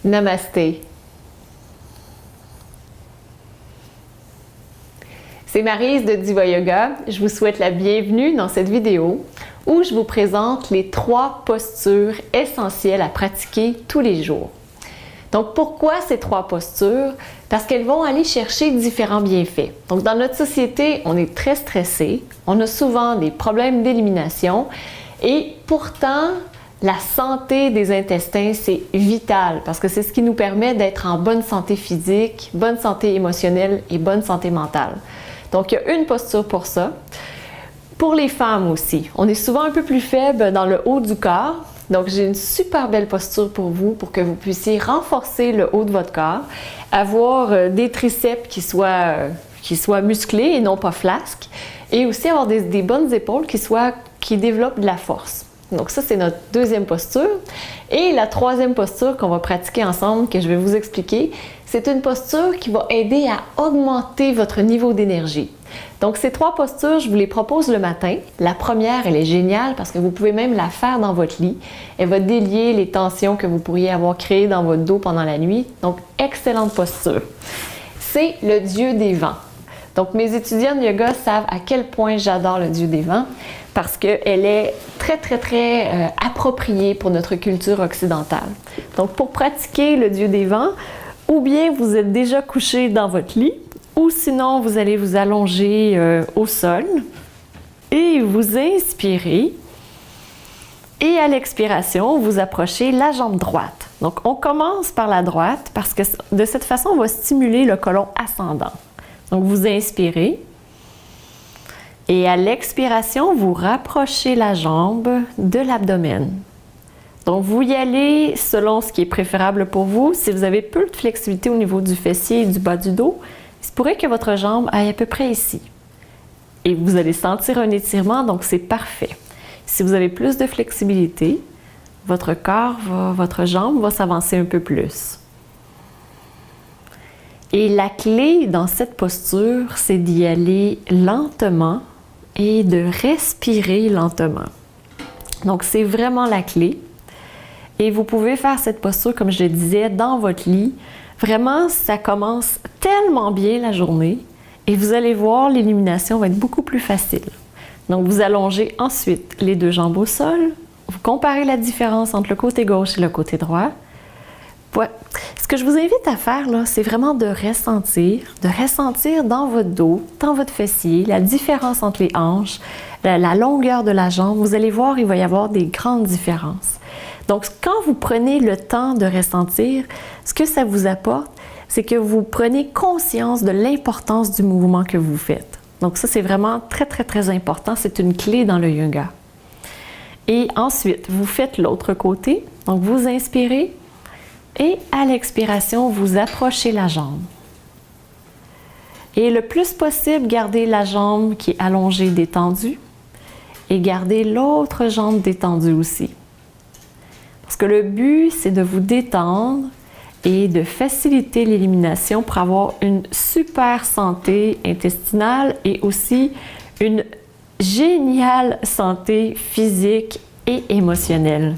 Namasté. C'est Maryse de Diva Yoga. Je vous souhaite la bienvenue dans cette vidéo où je vous présente les 3 postures essentielles à pratiquer tous les jours. Donc, pourquoi ces 3 postures? Parce qu'elles vont aller chercher différents bienfaits. Donc, dans notre société, on est très stressé, on a souvent des problèmes d'élimination et pourtant, la santé des intestins, c'est vital parce que c'est ce qui nous permet d'être en bonne santé physique, bonne santé émotionnelle et bonne santé mentale. Donc, il y a une posture pour ça. Pour les femmes aussi, on est souvent un peu plus faible dans le haut du corps. Donc, j'ai une super belle posture pour vous pour que vous puissiez renforcer le haut de votre corps, avoir des triceps qui soient musclés et non pas flasques, et aussi avoir des bonnes épaules qui développent de la force. Donc ça, c'est notre deuxième posture. Et la troisième posture qu'on va pratiquer ensemble, que je vais vous expliquer, c'est une posture qui va aider à augmenter votre niveau d'énergie. Donc ces 3 postures, je vous les propose le matin. La première, elle est géniale parce que vous pouvez même la faire dans votre lit. Elle va délier les tensions que vous pourriez avoir créées dans votre dos pendant la nuit. Donc, excellente posture. C'est le dieu des vents. Donc, mes étudiants de yoga savent à quel point j'adore le dieu des vents parce qu'elle est très appropriée pour notre culture occidentale. Donc, pour pratiquer le dieu des vents, ou bien vous êtes déjà couché dans votre lit, ou sinon vous allez vous allonger au sol et vous inspirez. Et à l'expiration, vous approchez la jambe droite. Donc, on commence par la droite parce que de cette façon, on va stimuler le côlon ascendant. Donc, vous inspirez. Et à l'expiration, vous rapprochez la jambe de l'abdomen. Donc, vous y allez selon ce qui est préférable pour vous. Si vous avez peu de flexibilité au niveau du fessier et du bas du dos, il se pourrait que votre jambe aille à peu près ici. Et vous allez sentir un étirement, donc c'est parfait. Si vous avez plus de flexibilité, votre jambe va s'avancer un peu plus. Et la clé dans cette posture, c'est d'y aller lentement et de respirer lentement. Donc, c'est vraiment la clé. Et vous pouvez faire cette posture, comme je le disais, dans votre lit. Vraiment, ça commence tellement bien la journée et vous allez voir, l'élimination va être beaucoup plus facile. Donc, vous allongez ensuite les 2 jambes au sol. Vous comparez la différence entre le côté gauche et le côté droit. Ce que je vous invite à faire, là, c'est vraiment de ressentir dans votre dos, dans votre fessier, la différence entre les hanches, la longueur de la jambe. Vous allez voir, il va y avoir des grandes différences. Donc, quand vous prenez le temps de ressentir, ce que ça vous apporte, c'est que vous prenez conscience de l'importance du mouvement que vous faites. Donc, ça, c'est vraiment très important. C'est une clé dans le yoga. Et ensuite, vous faites l'autre côté. Donc, vous inspirez. Et à l'expiration, vous approchez la jambe. Et le plus possible, gardez la jambe qui est allongée, détendue. Et gardez l'autre jambe détendue aussi. Parce que le but, c'est de vous détendre et de faciliter l'élimination pour avoir une super santé intestinale et aussi une géniale santé physique et émotionnelle.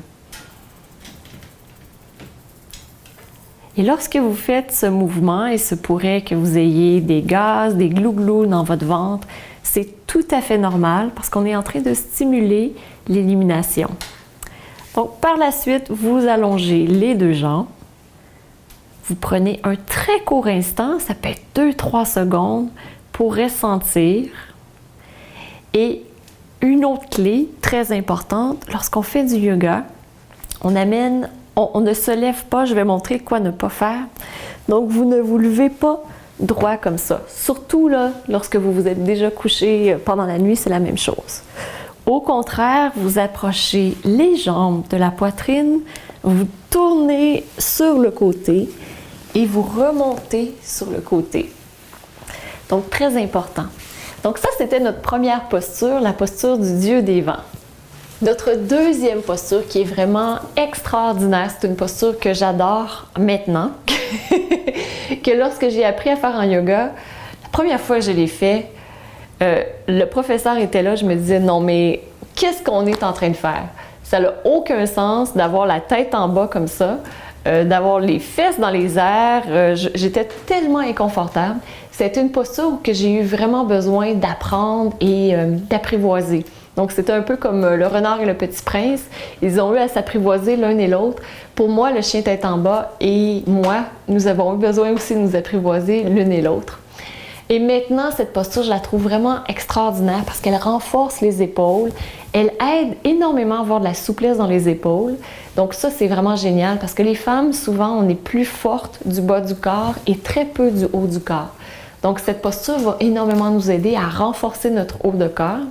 Et lorsque vous faites ce mouvement, il se pourrait que vous ayez des gaz, des glouglous dans votre ventre, c'est tout à fait normal parce qu'on est en train de stimuler l'élimination. Donc, par la suite, vous allongez les 2 jambes. Vous prenez un très court instant, ça peut être 2-3 secondes pour ressentir. Et une autre clé très importante, lorsqu'on fait du yoga, on ne se lève pas, je vais montrer quoi ne pas faire. Donc, vous ne vous levez pas droit comme ça. Surtout là, lorsque vous vous êtes déjà couché pendant la nuit, c'est la même chose. Au contraire, vous approchez les jambes de la poitrine, vous tournez sur le côté et vous remontez sur le côté. Donc, très important. Donc ça, c'était notre première posture, la posture du dieu des vents. Notre deuxième posture qui est vraiment extraordinaire, c'est une posture que j'adore maintenant, que lorsque j'ai appris à faire en yoga, la première fois que je l'ai fait, le professeur était là, je me disais non mais qu'est-ce qu'on est en train de faire? Ça n'a aucun sens d'avoir la tête en bas comme ça. d'avoir les fesses dans les airs. J'étais tellement inconfortable. C'était une posture que j'ai eu vraiment besoin d'apprendre et d'apprivoiser. Donc, c'était un peu comme le renard et le petit prince. Ils ont eu à s'apprivoiser l'un et l'autre. Pour moi, le chien tête en bas et moi, nous avons eu besoin aussi de nous apprivoiser l'une et l'autre. Et maintenant, cette posture, je la trouve vraiment extraordinaire parce qu'elle renforce les épaules. Elle aide énormément à avoir de la souplesse dans les épaules. Donc ça, c'est vraiment génial parce que les femmes, souvent, on est plus fortes du bas du corps et très peu du haut du corps. Donc cette posture va énormément nous aider à renforcer notre haut de corps.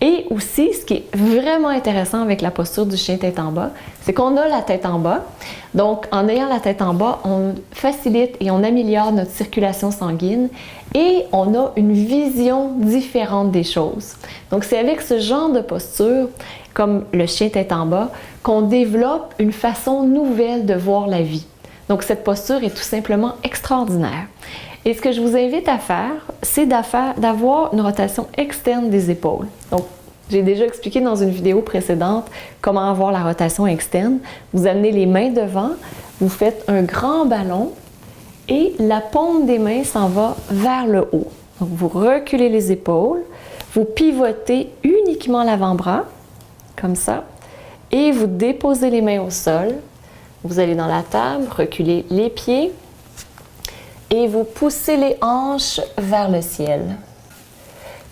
Et aussi, ce qui est vraiment intéressant avec la posture du chien tête en bas, c'est qu'on a la tête en bas. Donc, en ayant la tête en bas, on facilite et on améliore notre circulation sanguine et on a une vision différente des choses. Donc, c'est avec ce genre de posture, comme le chien tête en bas, qu'on développe une façon nouvelle de voir la vie. Donc, cette posture est tout simplement extraordinaire. Et ce que je vous invite à faire, c'est d'avoir une rotation externe des épaules. Donc, j'ai déjà expliqué dans une vidéo précédente comment avoir la rotation externe. Vous amenez les mains devant, vous faites un grand ballon et la paume des mains s'en va vers le haut. Donc, vous reculez les épaules, vous pivotez uniquement l'avant-bras, comme ça, et vous déposez les mains au sol. Vous allez dans la table, reculez les pieds, et vous poussez les hanches vers le ciel.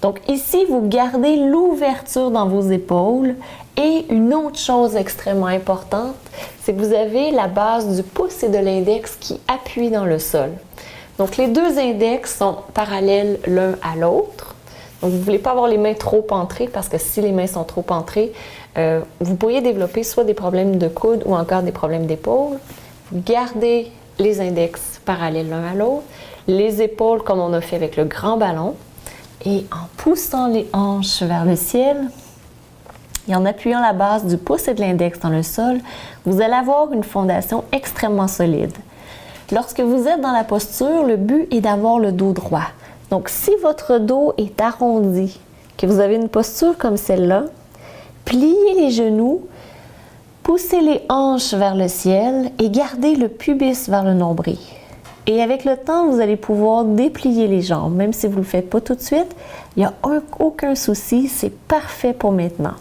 Donc ici, vous gardez l'ouverture dans vos épaules. Et une autre chose extrêmement importante, c'est que vous avez la base du pouce et de l'index qui appuient dans le sol. Donc les deux index sont parallèles l'un à l'autre. Donc vous ne voulez pas avoir les mains trop pentrées parce que si les mains sont trop pentrées, vous pourriez développer soit des problèmes de coude ou encore des problèmes d'épaule. Vous gardez les index parallèles l'un à l'autre, les épaules comme on a fait avec le grand ballon, et en poussant les hanches vers le ciel et en appuyant la base du pouce et de l'index dans le sol, vous allez avoir une fondation extrêmement solide. Lorsque vous êtes dans la posture, le but est d'avoir le dos droit. Donc si votre dos est arrondi, que vous avez une posture comme celle-là, pliez les genoux, poussez les hanches vers le ciel et gardez le pubis vers le nombril. Et avec le temps, vous allez pouvoir déplier les jambes. Même si vous ne le faites pas tout de suite, il n'y a aucun souci, c'est parfait pour maintenant.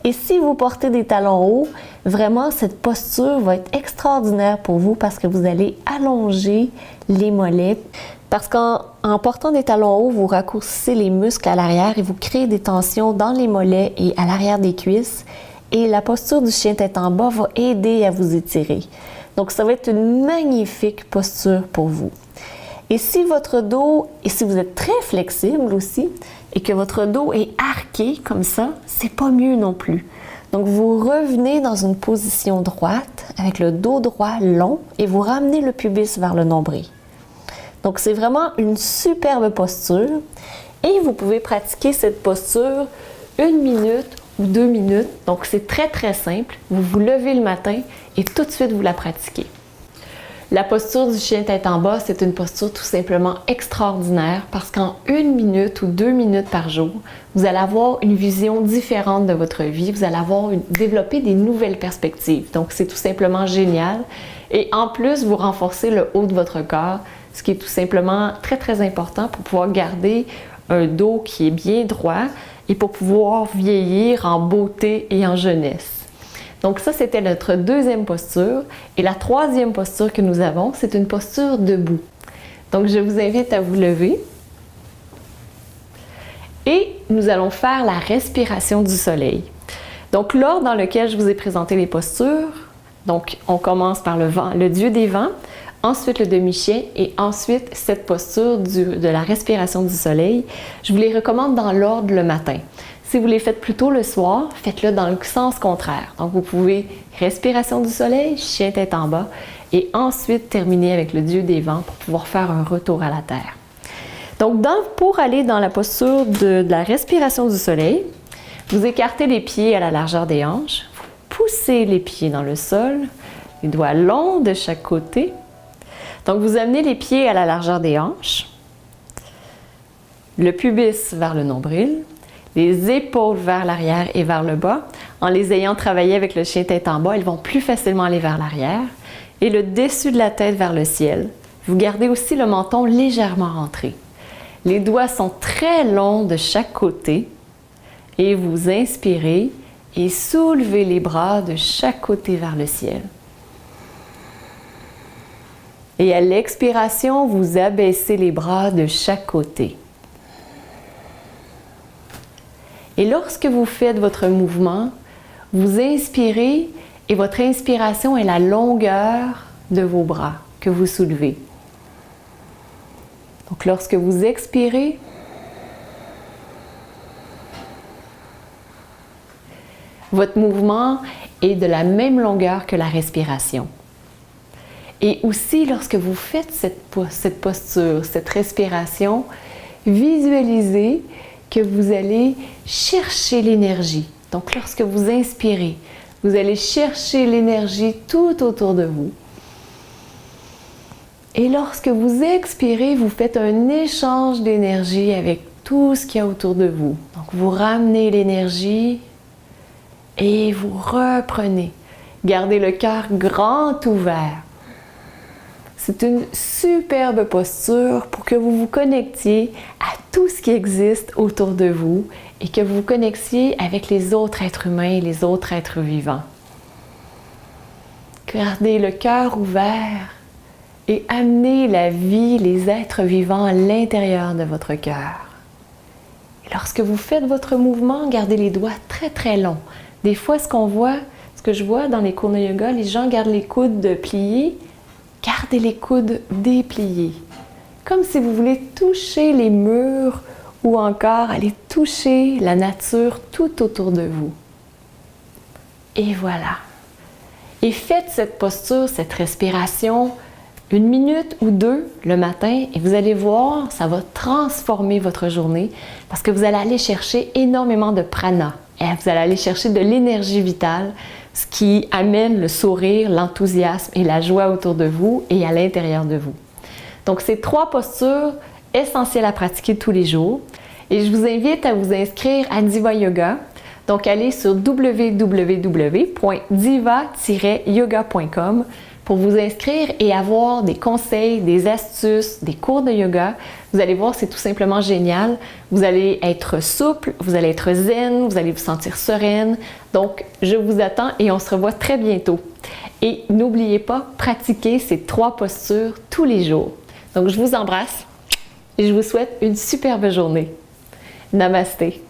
Et si vous portez des talons hauts, vraiment cette posture va être extraordinaire pour vous parce que vous allez allonger les mollets. Parce qu'en portant des talons hauts, vous raccourcissez les muscles à l'arrière et vous créez des tensions dans les mollets et à l'arrière des cuisses. Et la posture du chien tête en bas va aider à vous étirer. Donc, ça va être une magnifique posture pour vous. Et si votre dos, et si vous êtes très flexible aussi, et que votre dos est arqué comme ça, c'est pas mieux non plus. Donc, vous revenez dans une position droite, avec le dos droit long, et vous ramenez le pubis vers le nombril. Donc, c'est vraiment une superbe posture. Et vous pouvez pratiquer cette posture 1 minute ou 2 minutes. Donc, c'est très, très simple. Vous vous levez le matin et tout de suite, vous la pratiquez. La posture du chien tête en bas, c'est une posture tout simplement extraordinaire parce qu'en 1 minute ou 2 minutes par jour, vous allez avoir une vision différente de votre vie. Vous allez développer des nouvelles perspectives. Donc, c'est tout simplement génial. Et en plus, vous renforcez le haut de votre corps, ce qui est tout simplement très, très important pour pouvoir garder un dos qui est bien droit et pour pouvoir vieillir en beauté et en jeunesse. Donc ça, c'était notre deuxième posture. Et la troisième posture que nous avons, c'est une posture debout. Donc je vous invite à vous lever. Et nous allons faire la respiration du soleil. Donc l'ordre dans lequel je vous ai présenté les postures, donc on commence par le dieu des vents, ensuite le demi-chien et ensuite cette posture de la respiration du soleil. Je vous les recommande dans l'ordre le matin. Si vous les faites plutôt le soir, faites-le dans le sens contraire. Donc vous pouvez respiration du soleil, chien tête en bas et ensuite terminer avec le dieu des vents pour pouvoir faire un retour à la terre. Donc pour aller dans la posture de la respiration du soleil, vous écartez les pieds à la largeur des hanches, vous poussez les pieds dans le sol, les doigts longs de chaque côté. Donc, vous amenez les pieds à la largeur des hanches, le pubis vers le nombril, les épaules vers l'arrière et vers le bas. En les ayant travaillé avec le chien tête en bas, ils vont plus facilement aller vers l'arrière. et le dessus de la tête vers le ciel. Vous gardez aussi le menton légèrement rentré. Les doigts sont très longs de chaque côté et vous inspirez et soulevez les bras de chaque côté vers le ciel. Et à l'expiration, vous abaissez les bras de chaque côté. Et lorsque vous faites votre mouvement, vous inspirez et votre inspiration est la longueur de vos bras que vous soulevez. Donc lorsque vous expirez, votre mouvement est de la même longueur que la respiration. Et aussi, lorsque vous faites cette posture, cette respiration, visualisez que vous allez chercher l'énergie. Donc, lorsque vous inspirez, vous allez chercher l'énergie tout autour de vous. Et lorsque vous expirez, vous faites un échange d'énergie avec tout ce qu'il y a autour de vous. Donc, vous ramenez l'énergie et vous reprenez. Gardez le cœur grand ouvert. C'est une superbe posture pour que vous vous connectiez à tout ce qui existe autour de vous et que vous vous connectiez avec les autres êtres humains et les autres êtres vivants. Gardez le cœur ouvert et amenez la vie, les êtres vivants à l'intérieur de votre cœur. Et lorsque vous faites votre mouvement, gardez les doigts très très longs. Des fois, ce que je vois dans les cours de yoga, les gens gardent les coudes pliés. Gardez les coudes dépliés, comme si vous voulez toucher les murs ou encore aller toucher la nature tout autour de vous. Et voilà. Et faites cette posture, cette respiration, 1 minute ou 2 le matin et vous allez voir, ça va transformer votre journée parce que vous allez aller chercher énormément de prana. Et vous allez aller chercher de l'énergie vitale, ce qui amène le sourire, l'enthousiasme et la joie autour de vous et à l'intérieur de vous. Donc, c'est 3 postures essentielles à pratiquer tous les jours. Et je vous invite à vous inscrire à Diva Yoga. Donc, allez sur www.diva-yoga.com pour vous inscrire et avoir des conseils, des astuces, des cours de yoga. Vous allez voir, c'est tout simplement génial. Vous allez être souple, vous allez être zen, vous allez vous sentir sereine. Donc, je vous attends et on se revoit très bientôt. Et n'oubliez pas, pratiquez ces 3 postures tous les jours. Donc, je vous embrasse et je vous souhaite une superbe journée. Namasté.